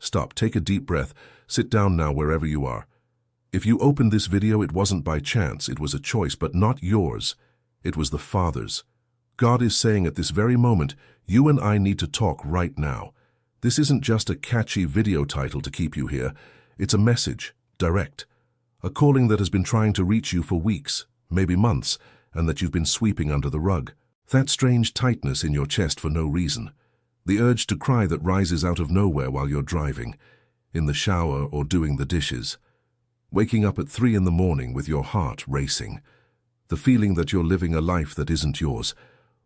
Stop, take a deep breath, sit down now wherever you are. If you opened this video, it wasn't by chance, it was a choice, but not yours. It was the Father's. God is saying at this very moment, you and I need to talk right now. This isn't just a catchy video title to keep you here. It's a message, direct. A calling that has been trying to reach you for weeks, maybe months, and that you've been sweeping under the rug. That strange tightness in your chest for no reason. The urge to cry that rises out of nowhere while you're driving, in the shower or doing the dishes. Waking up at 3 in the morning with your heart racing. The feeling that you're living a life that isn't yours.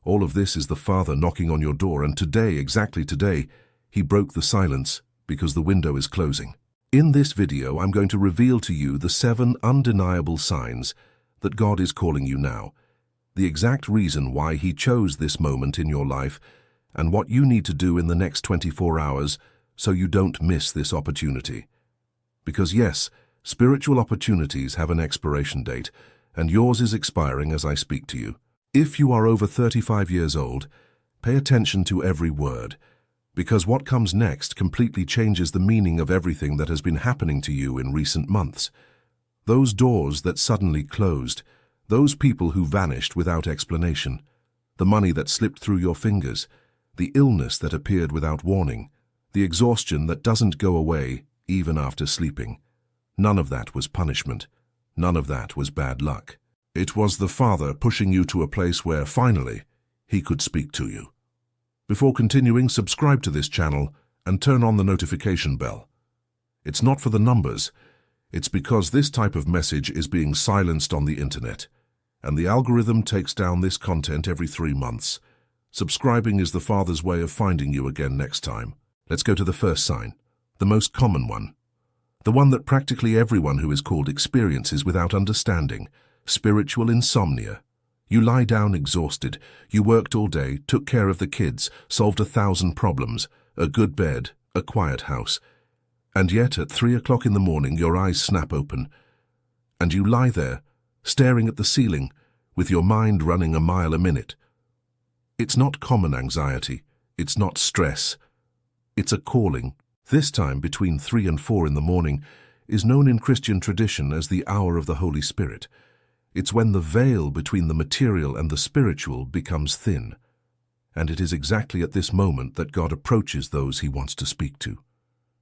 All of this is the Father knocking on your door, and today, exactly today, He broke the silence because the window is closing. In this video, I'm going to reveal to you the 7 undeniable signs that God is calling you now, the exact reason why He chose this moment in your life, and what you need to do in the next 24 hours so you don't miss this opportunity. Because yes, spiritual opportunities have an expiration date, and yours is expiring as I speak to you. If you are over 35 years old, pay attention to every word, because what comes next completely changes the meaning of everything that has been happening to you in recent months. Those doors that suddenly closed, those people who vanished without explanation, the money that slipped through your fingers, the illness that appeared without warning, the exhaustion that doesn't go away even after sleeping. None of that was punishment. None of that was bad luck. It was the Father pushing you to a place where, finally, He could speak to you. Before continuing, subscribe to this channel and turn on the notification bell. It's not for the numbers. It's because this type of message is being silenced on the internet, and the algorithm takes down this content every 3 months. Subscribing is the Father's way of finding you again next time. Let's go to the first sign, the most common one. The one that practically everyone who is called experiences without understanding, spiritual insomnia. You lie down exhausted, you worked all day, took care of the kids, solved 1,000 problems, a good bed, a quiet house. And yet at 3 o'clock in the morning your eyes snap open, and you lie there, staring at the ceiling, with your mind running a mile a minute. It's not common anxiety, it's not stress, it's a calling. This time between 3 and 4 in the morning is known in Christian tradition as the hour of the Holy Spirit. It's when the veil between the material and the spiritual becomes thin. And it is exactly at this moment that God approaches those He wants to speak to.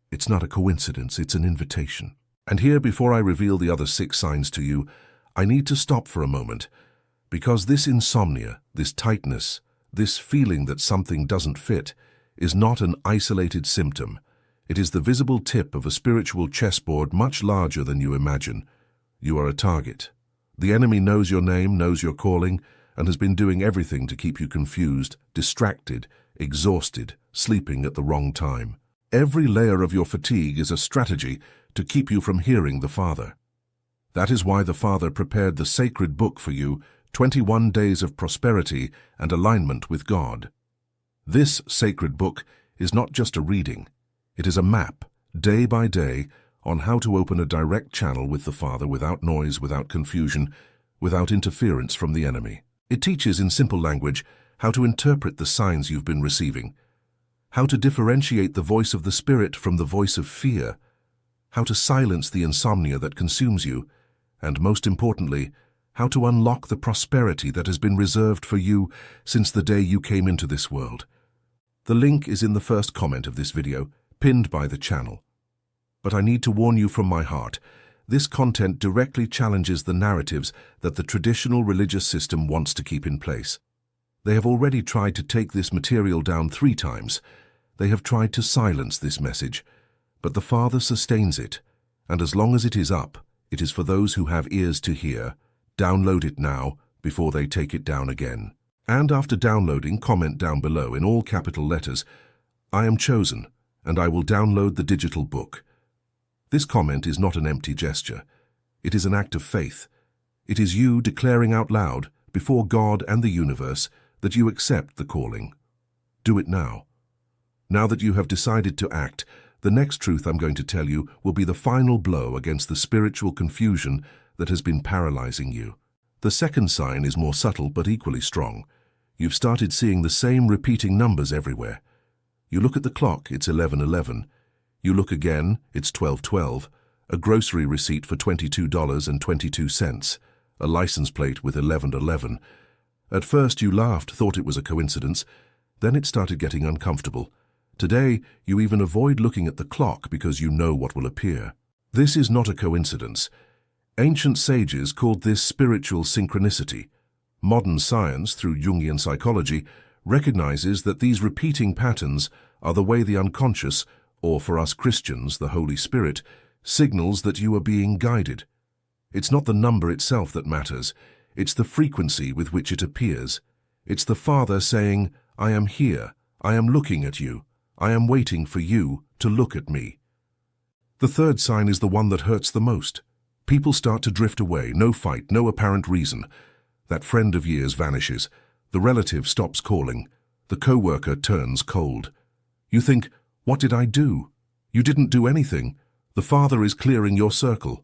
It's not a coincidence, it's an invitation. And here, before I reveal the other 6 signs to you, I need to stop for a moment, because this insomnia, this tightness, this feeling that something doesn't fit, is not an isolated symptom. It is the visible tip of a spiritual chessboard much larger than you imagine. You are a target. The enemy knows your name, knows your calling, and has been doing everything to keep you confused, distracted, exhausted, sleeping at the wrong time. Every layer of your fatigue is a strategy to keep you from hearing the Father. That is why the Father prepared the sacred book for you, 21 Days of Prosperity and Alignment with God. This sacred book is not just a reading. It is a map, day by day, on how to open a direct channel with the Father without noise, without confusion, without interference from the enemy. It teaches in simple language how to interpret the signs you've been receiving, how to differentiate the voice of the Spirit from the voice of fear, how to silence the insomnia that consumes you, and most importantly, how to unlock the prosperity that has been reserved for you since the day you came into this world. The link is in the first comment of this video, pinned by the channel. But I need to warn you from my heart, this content directly challenges the narratives that the traditional religious system wants to keep in place. They have already tried to take this material down 3 times. They have tried to silence this message, but the Father sustains it, and as long as it is up, it is for those who have ears to hear. Download it now, before they take it down again. And after downloading, comment down below in all capital letters, "I am chosen, and I will download the digital book." This comment is not an empty gesture. It is an act of faith. It is you declaring out loud, before God and the universe, that you accept the calling. Do it now. Now that you have decided to act, the next truth I'm going to tell you will be the final blow against the spiritual confusion that has been paralyzing you. The second sign is more subtle but equally strong. You've started seeing the same repeating numbers everywhere. You look at the clock, it's 11:11. You look again, it's 12:12, a grocery receipt for $22.22, a license plate with 1111. At first you laughed, thought it was a coincidence. Then it started getting uncomfortable. Today, you even avoid looking at the clock because you know what will appear. This is not a coincidence. Ancient sages called this spiritual synchronicity. Modern science, through Jungian psychology, recognizes that these repeating patterns are the way the unconscious, or for us Christians, the Holy Spirit, signals that you are being guided. It's not the number itself that matters. It's the frequency with which it appears. It's the Father saying, I am here, I am looking at you, I am waiting for you to look at me. The third sign is the one that hurts the most. People start to drift away, no fight, no apparent reason. That friend of years vanishes. The relative stops calling. The co-worker turns cold. You think, what did I do? You didn't do anything. The Father is clearing your circle.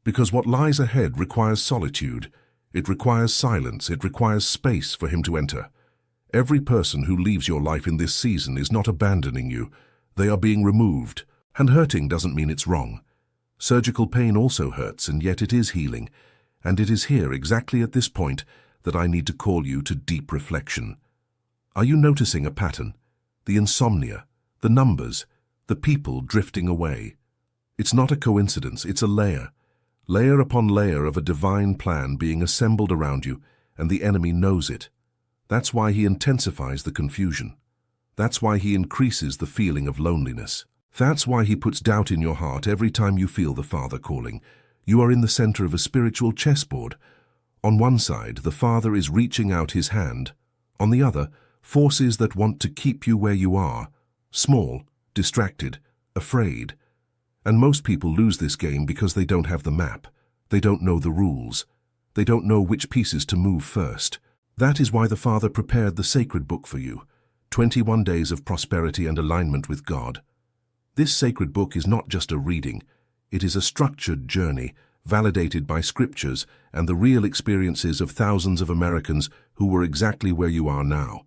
Because what lies ahead requires solitude. It requires silence. It requires space for him to enter. Every person who leaves your life in this season is not abandoning you. They are being removed. And hurting doesn't mean it's wrong. Surgical pain also hurts, and yet it is healing. And it is here, exactly at this point, that I need to call you to deep reflection. Are you noticing a pattern? The insomnia, the numbers, the people drifting away. It's not a coincidence, it's a layer upon layer of a divine plan being assembled around you, and the enemy knows it. That's why he intensifies the confusion. That's why he increases the feeling of loneliness. That's why he puts doubt in your heart every time you feel the Father calling. You are in the center of a spiritual chessboard. On one side, the Father is reaching out his hand. On the other, forces that want to keep you where you are, small, distracted, afraid. And most people lose this game because they don't have the map. They don't know the rules. They don't know which pieces to move first. That is why the Father prepared the sacred book for you, 21 days of prosperity and alignment with God. This sacred book is not just a reading. It is a structured journey, validated by scriptures and the real experiences of thousands of Americans who were exactly where you are now.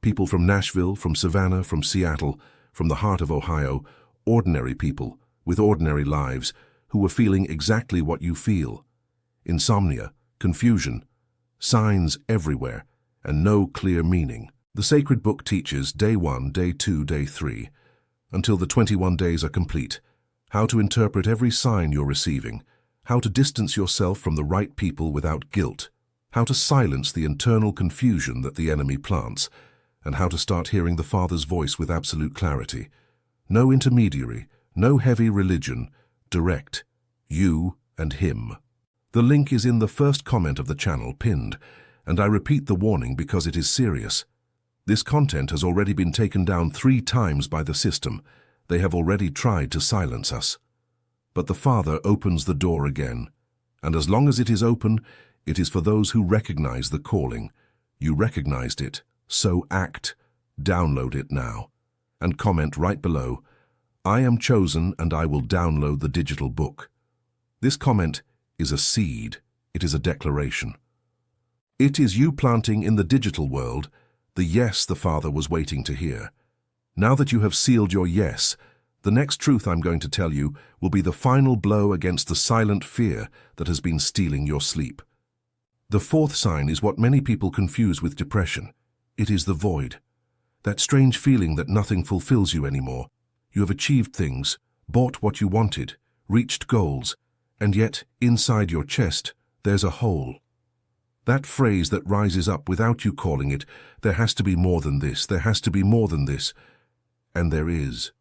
People from Nashville, from Savannah, from Seattle, from the heart of Ohio, ordinary people with ordinary lives who were feeling exactly what you feel. Insomnia, confusion, signs everywhere, and no clear meaning. The sacred book teaches day 1, day 2, day 3, until the 21 days are complete, how to interpret every sign you're receiving, how to distance yourself from the right people without guilt, how to silence the internal confusion that the enemy plants, and how to start hearing the Father's voice with absolute clarity. No intermediary, no heavy religion, direct, you and him. The link is in the first comment of the channel, pinned, and I repeat the warning because it is serious. This content has already been taken down 3 times by the system. They have already tried to silence us. But the Father opens the door again, and as long as it is open, it is for those who recognize the calling. You recognized it, so act. Download it now. And comment right below, I am chosen and I will download the digital book. This comment is a seed. It is a declaration. It is you planting in the digital world the yes the Father was waiting to hear. Now that you have sealed your yes, the next truth I'm going to tell you will be the final blow against the silent fear that has been stealing your sleep. The fourth sign is what many people confuse with depression. It is the void. That strange feeling that nothing fulfills you anymore. You have achieved things, bought what you wanted, reached goals, and yet, inside your chest, there's a hole. That phrase that rises up without you calling it, there has to be more than this, there has to be more than this. And there is.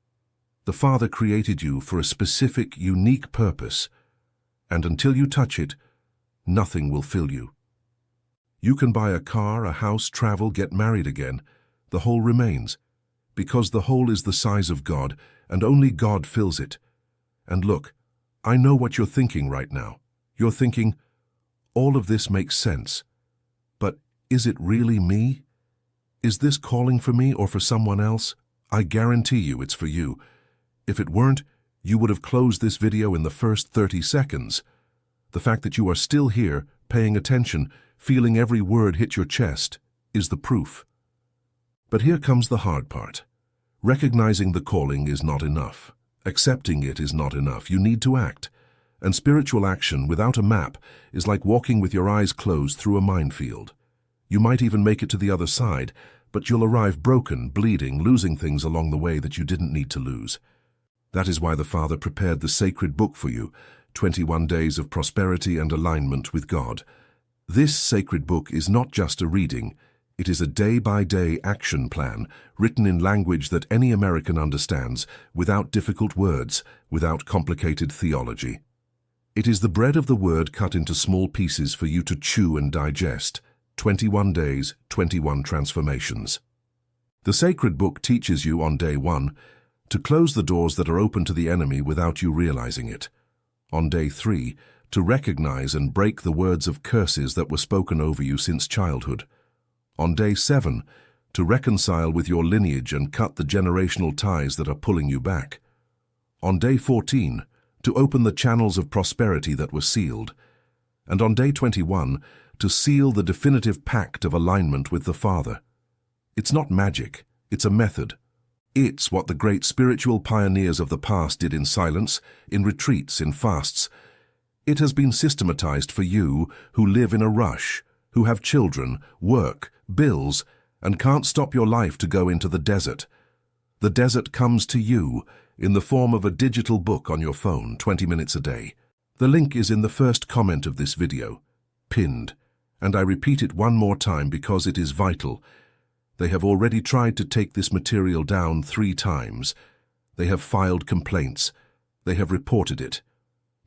The Father created you for a specific, unique purpose, and until you touch it, nothing will fill you. You can buy a car, a house, travel, get married again. The hole remains, because the hole is the size of God, and only God fills it. And look, I know what you're thinking right now. You're thinking, all of this makes sense. But is it really me? Is this calling for me or for someone else? I guarantee you it's for you. If it weren't, you would have closed this video in the first 30 seconds. The fact that you are still here, paying attention, feeling every word hit your chest, is the proof. But here comes the hard part. Recognizing the calling is not enough. Accepting it is not enough. You need to act. And spiritual action without a map is like walking with your eyes closed through a minefield. You might even make it to the other side, but you'll arrive broken, bleeding, losing things along the way that you didn't need to lose. That is why the Father prepared the sacred book for you, 21 Days of Prosperity and Alignment with God. This sacred book is not just a reading. It is a day-by-day action plan, written in language that any American understands, without difficult words, without complicated theology. It is the bread of the Word cut into small pieces for you to chew and digest. 21 days, 21 transformations. The sacred book teaches you on day 1 to close the doors that are open to the enemy without you realizing it. On day 3, to recognize and break the words of curses that were spoken over you since childhood. On day 7, to reconcile with your lineage and cut the generational ties that are pulling you back. On day 14, to open the channels of prosperity that were sealed. And on day 21, to seal the definitive pact of alignment with the Father. It's not magic, it's a method. It's what the great spiritual pioneers of the past did in silence, in retreats, in fasts. It has been systematized for you who live in a rush, who have children, work, bills, and can't stop your life to go into the desert. The desert comes to you in the form of a digital book on your phone, 20 minutes a day. The link is in the first comment of this video, pinned, and I repeat it one more time because it is vital. They have already tried to take this material down 3 times. They have filed complaints. They have reported it.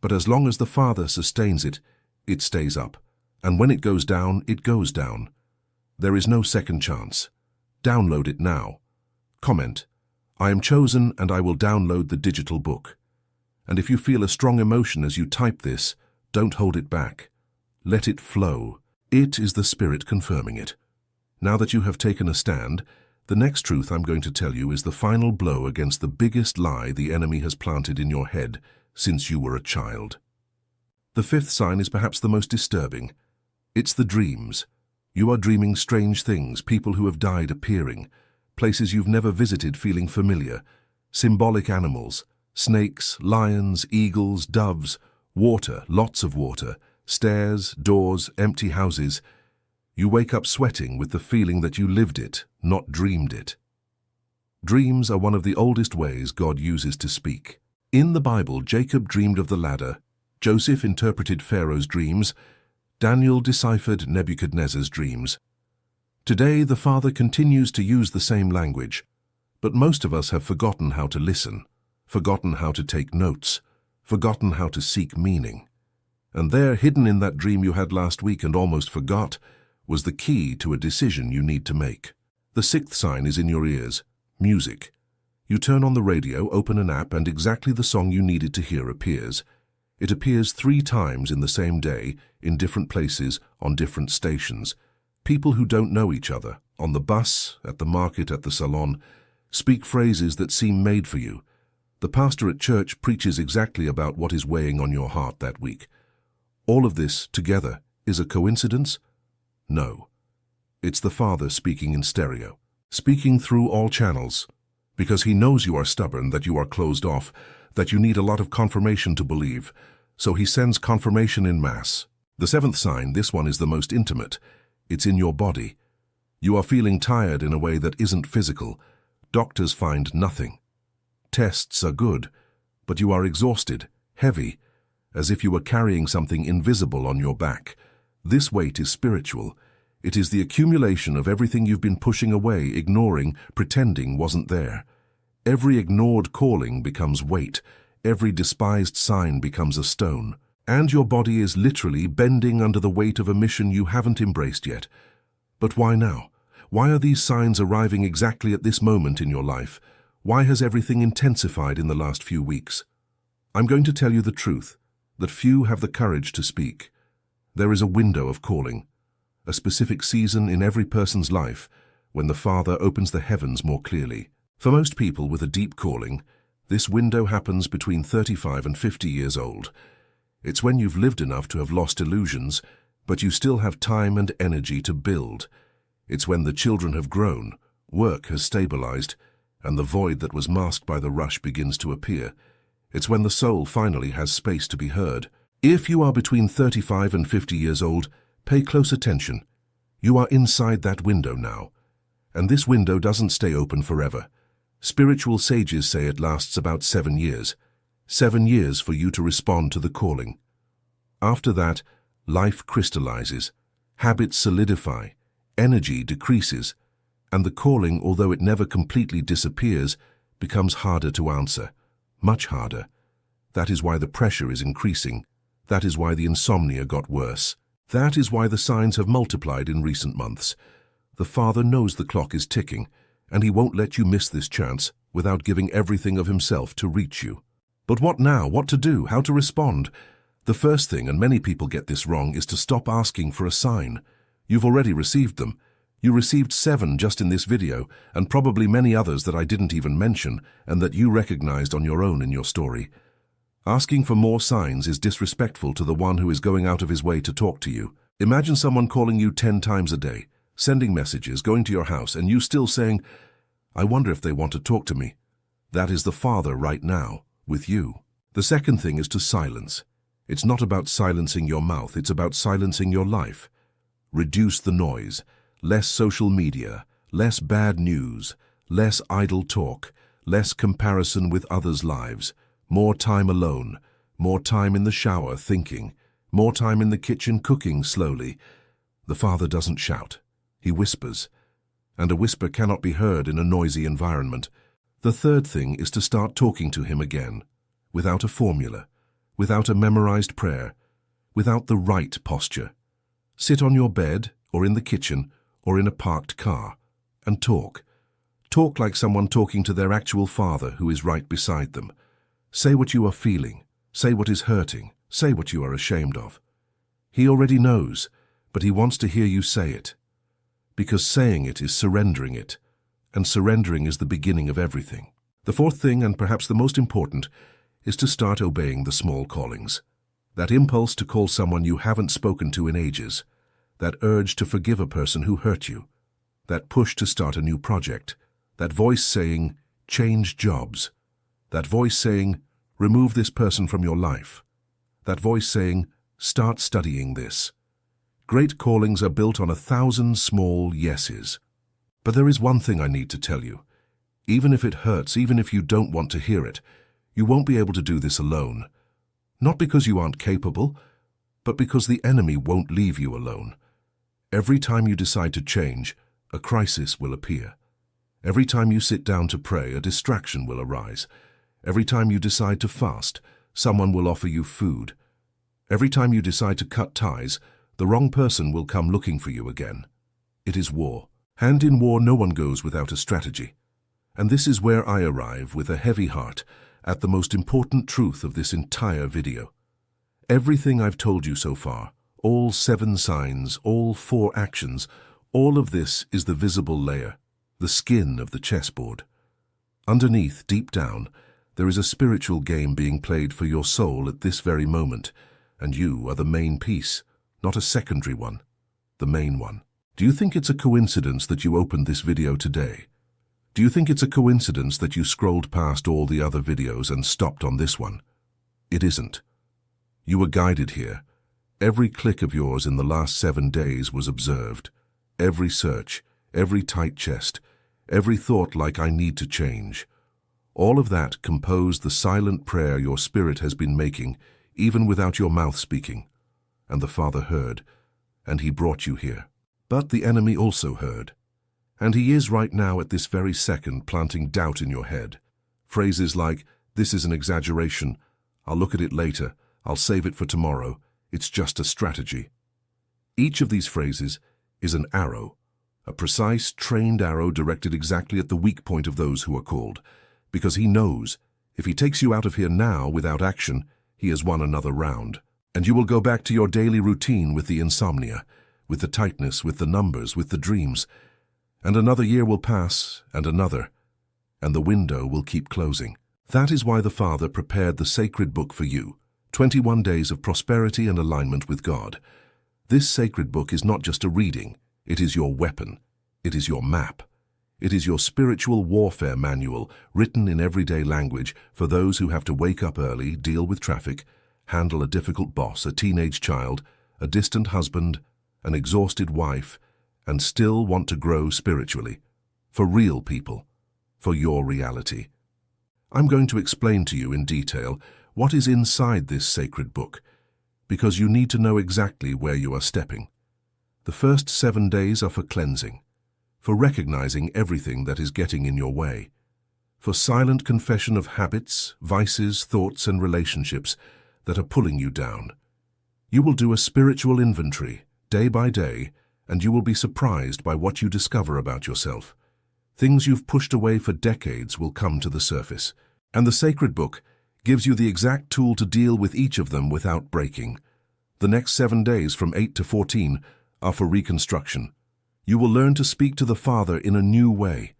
But as long as the Father sustains it, it stays up. And when it goes down, it goes down. There is no second chance. Download it now. Comment, I am chosen and I will download the digital book. And if you feel a strong emotion as you type this, don't hold it back. Let it flow. It is the Spirit confirming it. Now that you have taken a stand, the next truth I'm going to tell you is the final blow against the biggest lie the enemy has planted in your head since you were a child. The 5th sign is perhaps the most disturbing. It's the dreams. You are dreaming strange things, people who have died appearing, places you've never visited feeling familiar, symbolic animals, snakes, lions, eagles, doves, water, lots of water, stairs, doors, empty houses. You wake up sweating with the feeling that you lived it, not dreamed it. Dreams are one of the oldest ways God uses to speak. In the Bible, Jacob dreamed of the ladder, Joseph interpreted Pharaoh's dreams, Daniel deciphered Nebuchadnezzar's dreams. Today, the Father continues to use the same language, but most of us have forgotten how to listen, forgotten how to take notes, forgotten how to seek meaning. And there, hidden in that dream you had last week and almost forgot, was the key to a decision you need to make. The 6th sign is in your ears, music. You turn on the radio, open an app, and exactly the song you needed to hear appears. It appears 3 times in the same day, in different places, on different stations. People who don't know each other, on the bus, at the market, at the salon, speak phrases that seem made for you. The pastor at church preaches exactly about what is weighing on your heart that week. All of this, together, is a coincidence? No. It's the Father speaking in stereo, speaking through all channels, because He knows you are stubborn, that you are closed off, that you need a lot of confirmation to believe, so He sends confirmation in mass. The 7th sign, this one is the most intimate. It's in your body. You are feeling tired in a way that isn't physical. Doctors find nothing. Tests are good, but you are exhausted, heavy, as if you were carrying something invisible on your back. This weight is spiritual. It is the accumulation of everything you've been pushing away, ignoring, pretending wasn't there. Every ignored calling becomes weight. Every despised sign becomes a stone. And your body is literally bending under the weight of a mission you haven't embraced yet. But why now? Why are these signs arriving exactly at this moment in your life? Why has everything intensified in the last few weeks? I'm going to tell you the truth, that few have the courage to speak. There is a window of calling, a specific season in every person's life when the Father opens the heavens more clearly. For most people with a deep calling, this window happens between 35 and 50 years old. It's when you've lived enough to have lost illusions, but you still have time and energy to build. It's when the children have grown, work has stabilized, and the void that was masked by the rush begins to appear. It's when the soul finally has space to be heard. If you are between 35 and 50 years old, pay close attention. You are inside that window now. And this window doesn't stay open forever. Spiritual sages say it lasts about 7 years. 7 years for you to respond to the calling. After that, life crystallizes, habits solidify, energy decreases, and the calling, although it never completely disappears, becomes harder to answer, much harder. That is why the pressure is increasing. That is why the insomnia got worse. That is why the signs have multiplied in recent months. The Father knows the clock is ticking, and He won't let you miss this chance without giving everything of Himself to reach you. But what now? What to do? How to respond? The first thing, and many people get this wrong, is to stop asking for a sign. You've already received them. You received 7 just in this video, and probably many others that I didn't even mention, and that you recognized on your own in your story. Asking for more signs is disrespectful to the one who is going out of his way to talk to you. Imagine someone calling you 10 times a day, sending messages, going to your house, and you still saying, "I wonder if they want to talk to me." That is the Father right now, with you. The second thing is to silence. It's not about silencing your mouth, it's about silencing your life. Reduce the noise, less social media, less bad news, less idle talk, less comparison with others' lives, more time alone, more time in the shower thinking, more time in the kitchen cooking slowly. The Father doesn't shout, He whispers, and a whisper cannot be heard in a noisy environment. The third thing is to start talking to Him again, without a formula, without a memorized prayer, without the right posture. Sit on your bed, or in the kitchen, or in a parked car, and talk. Talk like someone talking to their actual Father who is right beside them. Say what you are feeling, say what is hurting, say what you are ashamed of. He already knows, but He wants to hear you say it. Because saying it is surrendering it, and surrendering is the beginning of everything. The fourth thing, and perhaps the most important, is to start obeying the small callings. That impulse to call someone you haven't spoken to in ages, that urge to forgive a person who hurt you, that push to start a new project, that voice saying, "Change jobs," that voice saying, "Remove this person from your life," that voice saying, "Start studying this." Great callings are built on 1,000 small yeses. But there is one thing I need to tell you. Even if it hurts, even if you don't want to hear it, you won't be able to do this alone. Not because you aren't capable, but because the enemy won't leave you alone. Every time you decide to change, a crisis will appear. Every time you sit down to pray, a distraction will arise. Every time you decide to fast, someone will offer you food. Every time you decide to cut ties, the wrong person will come looking for you again. It is war. And in war, no one goes without a strategy. And this is where I arrive with a heavy heart at the most important truth of this entire video. Everything I've told you so far, all 7 signs, all 4 actions, all of this is the visible layer, the skin of the chessboard. Underneath, deep down, there is a spiritual game being played for your soul at this very moment, and you are the main piece, not a secondary one, the main one. Do you think it's a coincidence that you opened this video today? Do you think it's a coincidence that you scrolled past all the other videos and stopped on this one? It isn't. You were guided here. Every click of yours in the last 7 days was observed. Every search, every tight chest, every thought like "I need to change." All of that composed the silent prayer your spirit has been making, even without your mouth speaking. And the Father heard, and He brought you here. But the enemy also heard. And he is right now at this very second planting doubt in your head. Phrases like, "This is an exaggeration," "I'll look at it later," "I'll save it for tomorrow," "It's just a strategy." Each of these phrases is an arrow, a precise, trained arrow directed exactly at the weak point of those who are called, because he knows if he takes you out of here now without action, he has won another round. And you will go back to your daily routine with the insomnia, with the tightness, with the numbers, with the dreams. And another year will pass, and another, and the window will keep closing. That is why the Father prepared the sacred book for you, 21 days of prosperity and alignment with God. This sacred book is not just a reading, it is your weapon, it is your map. It is your spiritual warfare manual, written in everyday language for those who have to wake up early, deal with traffic, handle a difficult boss, a teenage child, a distant husband, an exhausted wife, and still want to grow spiritually. For real people. For your reality. I'm going to explain to you in detail what is inside this sacred book, because you need to know exactly where you are stepping. The first 7 days are for cleansing, for recognizing everything that is getting in your way, for silent confession of habits, vices, thoughts, and relationships that are pulling you down. You will do a spiritual inventory, day by day, and you will be surprised by what you discover about yourself. Things you've pushed away for decades will come to the surface, and the sacred book gives you the exact tool to deal with each of them without breaking. The next 7 days from 8 to 14 are for reconstruction. You will learn to speak to the Father in a new way,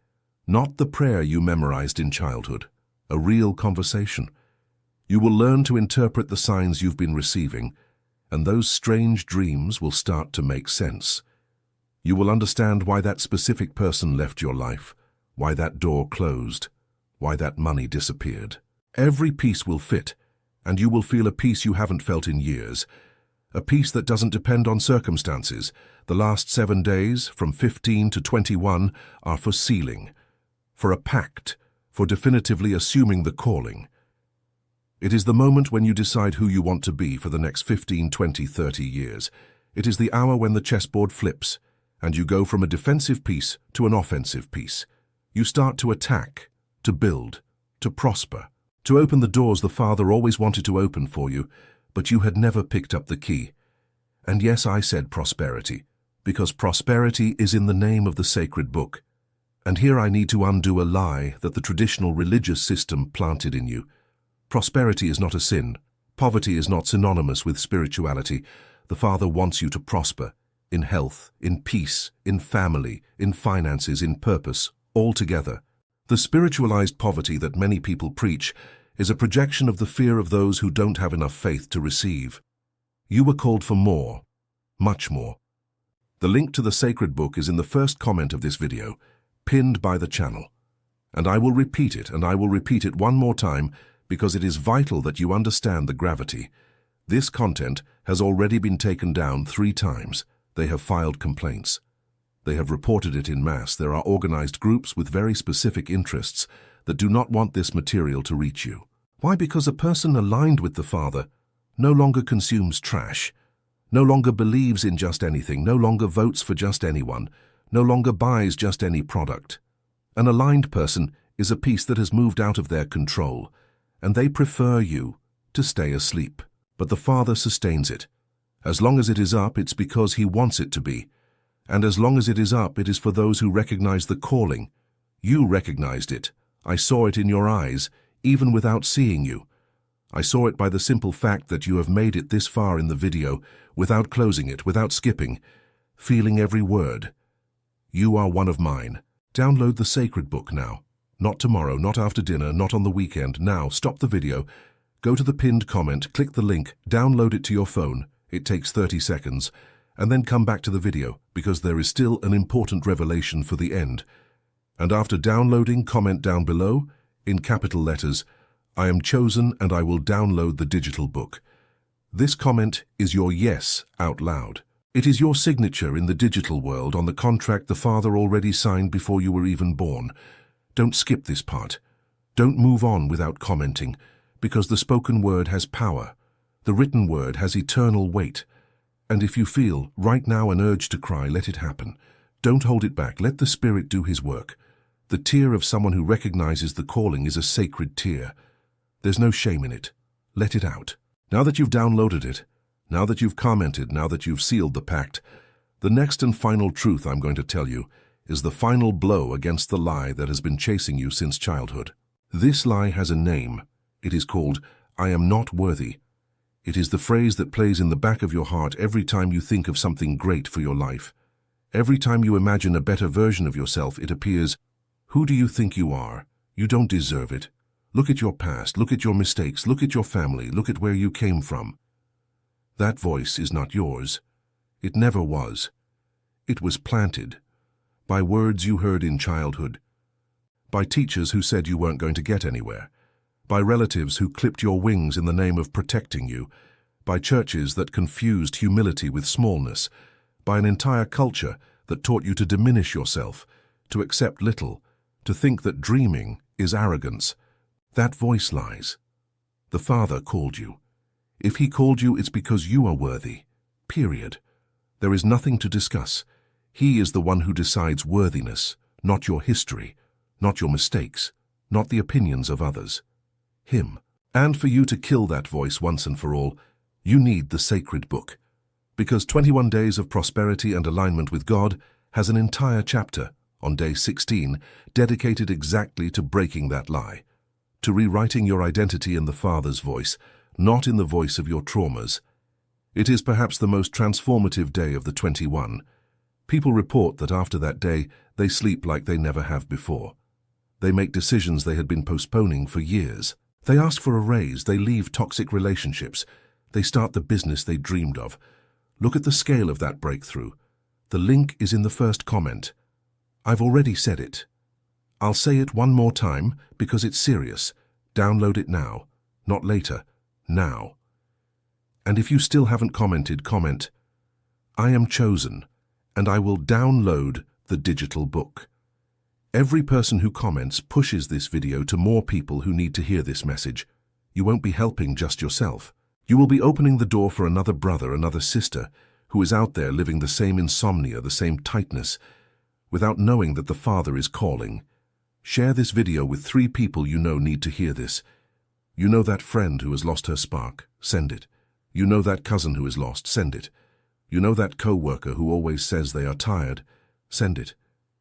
not the prayer you memorized in childhood, a real conversation. You will learn to interpret the signs you've been receiving, and those strange dreams will start to make sense. You will understand why that specific person left your life, why that door closed, why that money disappeared. Every piece will fit, and you will feel a peace you haven't felt in years, a peace that doesn't depend on circumstances. The last 7 days, from 15 to 21, are for sealing, for a pact, for definitively assuming the calling. It is the moment when you decide who you want to be for the next 15, 20, 30 years. It is the hour when the chessboard flips, and you go from a defensive piece to an offensive piece. You start to attack, to build, to prosper, to open the doors the Father always wanted to open for you, but you had never picked up the key. And yes, I said prosperity, because prosperity is in the name of the sacred book. And here I need to undo a lie that the traditional religious system planted in you. Prosperity is not a sin. Poverty is not synonymous with spirituality. The Father wants you to prosper, in health, in peace, in family, in finances, in purpose, all together. The spiritualized poverty that many people preach is a projection of the fear of those who don't have enough faith to receive. You were called for more, much more. The link to the sacred book is in the first comment of this video, pinned by the channel. And I will repeat it, and I will repeat it one more time, because it is vital that you understand the gravity. This content has already been taken down 3 times. They have filed complaints. They have reported it en masse. There are organized groups with very specific interests that do not want this material to reach you. Why? Because a person aligned with the Father no longer consumes trash, no longer believes in just anything, no longer votes for just anyone, no longer buys just any product. An aligned person is a piece that has moved out of their control, and they prefer you to stay asleep. But the Father sustains it. As long as it is up, it's because He wants it to be. And as long as it is up, it is for those who recognize the calling. You recognized it. I saw it in your eyes, even without seeing you. I saw it by the simple fact that you have made it this far in the video, without closing it, without skipping, feeling every word. You are one of mine. Download the sacred book now. Not tomorrow, not after dinner, not on the weekend. Now, stop the video. Go to the pinned comment, click the link, download it to your phone. It takes 30 seconds. And then come back to the video, because there is still an important revelation for the end. And after downloading, comment down below, in capital letters, I am chosen and I will download the digital book. This comment is your yes out loud. It is your signature in the digital world on the contract the Father already signed before you were even born. Don't skip this part. Don't move on without commenting, because the spoken word has power. The written word has eternal weight. And if you feel, right now, an urge to cry, let it happen. Don't hold it back. Let the Spirit do His work. The tear of someone who recognizes the calling is a sacred tear. There's no shame in it. Let it out. Now that you've downloaded it, now that you've commented, now that you've sealed the pact, the next and final truth I'm going to tell you is the final blow against the lie that has been chasing you since childhood. This lie has a name. It is called, I am not worthy. It is the phrase that plays in the back of your heart every time you think of something great for your life. Every time you imagine a better version of yourself, it appears, who do you think you are? You don't deserve it. Look at your past, look at your mistakes, look at your family, look at where you came from. That voice is not yours. It never was. It was planted by words you heard in childhood, by teachers who said you weren't going to get anywhere, by relatives who clipped your wings in the name of protecting you, by churches that confused humility with smallness, by an entire culture that taught you to diminish yourself, to accept little, to think that dreaming is arrogance. That voice lies. The Father called you. If He called you, it's because you are worthy. Period. There is nothing to discuss. He is the one who decides worthiness, not your history, not your mistakes, not the opinions of others. Him. And for you to kill that voice once and for all, you need the sacred book. Because 21 Days of Prosperity and Alignment with God has an entire chapter, on day 16, dedicated exactly to breaking that lie, to rewriting your identity in the Father's voice, not in the voice of your traumas. It is perhaps the most transformative day of the 21. People report that after that day, they sleep like they never have before. They make decisions they had been postponing for years. They ask for a raise, they leave toxic relationships, they start the business they dreamed of. Look at the scale of that breakthrough. The link is in the first comment. I've already said it. I'll say it one more time because it's serious. Download it now, not later, now. And if you still haven't commented, comment. I am chosen, and I will download the digital book. Every person who comments pushes this video to more people who need to hear this message. You won't be helping just yourself. You will be opening the door for another brother, another sister, who is out there living the same insomnia, the same tightness, without knowing that the Father is calling. Share this video with 3 people you know need to hear this. You know that friend who has lost her spark, send it. You know that cousin who is lost, send it. You know that co-worker who always says they are tired, send it.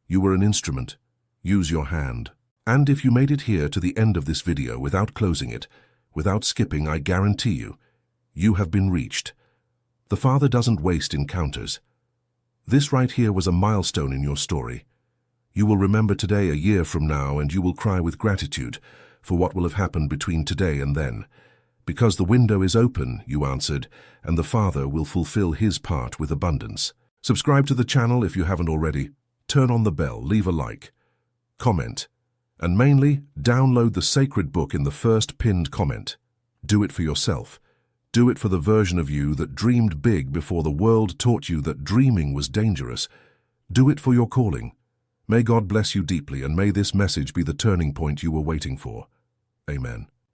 You were an instrument. Use your hand. And if you made it here to the end of this video without closing it, without skipping, I guarantee you, you have been reached. The Father doesn't waste encounters. This right here was a milestone in your story. You will remember today a year from now, and you will cry with gratitude for what will have happened between today and then. Because the window is open, you answered, and the Father will fulfill His part with abundance. Subscribe to the channel if you haven't already. Turn on the bell, leave a like, comment, and mainly, download the sacred book in the first pinned comment. Do it for yourself. Do it for the version of you that dreamed big before the world taught you that dreaming was dangerous. Do it for your calling. May God bless you deeply, and may this message be the turning point you were waiting for. Amen.